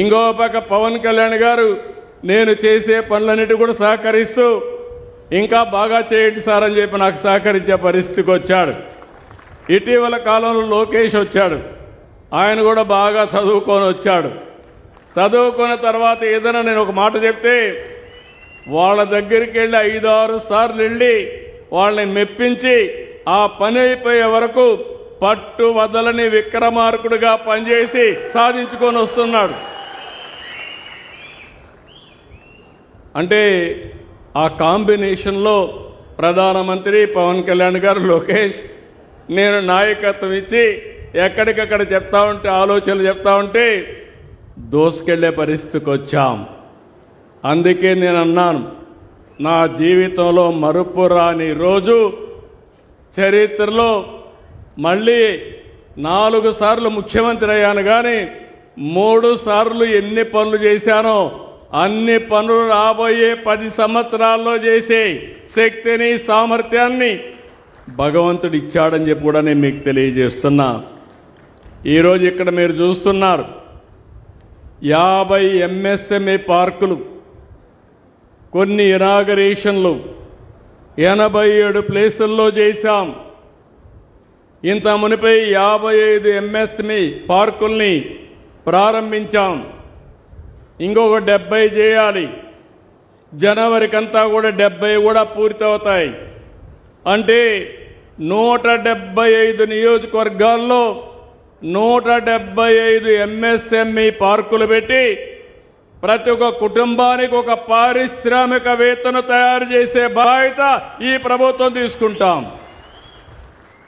ఇంకో పక్క పవన్ కళ్యాణ్ గారు నేను చేసే పనులన్నిటి కూడా సహకరిస్తూ ఇంకా బాగా చేయండి సార్ అని చెప్పి నాకు సహకరించే పరిస్థితికి వచ్చాడు. ఇటీవల కాలంలో లోకేష్ వచ్చాడు. ఆయన కూడా బాగా చదువుకొని వచ్చాడు. చదువుకున్న తర్వాత ఏదైనా నేను ఒక మాట చెప్తే వాళ్ళ దగ్గరికి వెళ్ళి 5-6 సార్లు వెళ్ళి వాళ్ళని మెప్పించి ఆ పని అయిపోయే వరకు పట్టు వదలని విక్రమార్కుడిగా పనిచేసి సాధించుకొని వస్తున్నాడు. అంటే ఆ కాంబినేషన్లో ప్రధానమంత్రి పవన్ కళ్యాణ్ గారు, లోకేష్, నేను నాయకత్వం ఇచ్చి ఎక్కడికక్కడ చెప్తా ఉంటే, ఆలోచనలు చెప్తా ఉంటే దోసుకెళ్లే పరిస్థితికి వచ్చాం. అందుకే నేను అన్నాను, నా జీవితంలో మరుపురాని రోజు చరిత్రలో మళ్ళీ 4 సార్లు ముఖ్యమంత్రి అయ్యాను. కానీ 3 సార్లు ఎన్ని పనులు చేశానో అన్ని పనులు రాబోయే 10 సంవత్సరాల్లో చేసే శక్తిని, సామర్థ్యాన్ని భగవంతుడు ఇచ్చాడని చెప్పి కూడా నేను మీకు తెలియజేస్తున్నా. ఈరోజు ఇక్కడ మీరు చూస్తున్నారు 50 ఎంఎస్ఎంఈ పార్కులు, కొన్ని ఇనాగరేషన్లు 87 ప్లేసుల్లో చేశాం. ఇంత మునిపై 55 ఎంఎస్ఎంఈ పార్కుల్ని ప్రారంభించాం. ఇంకొక 70 చేయాలి. జనవరికంతా కూడా 70 కూడా పూర్తవుతాయి. అంటే 175 నియోజకవర్గాల్లో 175 ఎంఎస్ఎంఈ పార్కులు పెట్టి ప్రతి ఒక్క కుటుంబానికి ఒక పారిశ్రామికవేత్తను తయారు చేసే బాధ్యత ఈ ప్రభుత్వం తీసుకుంటాం.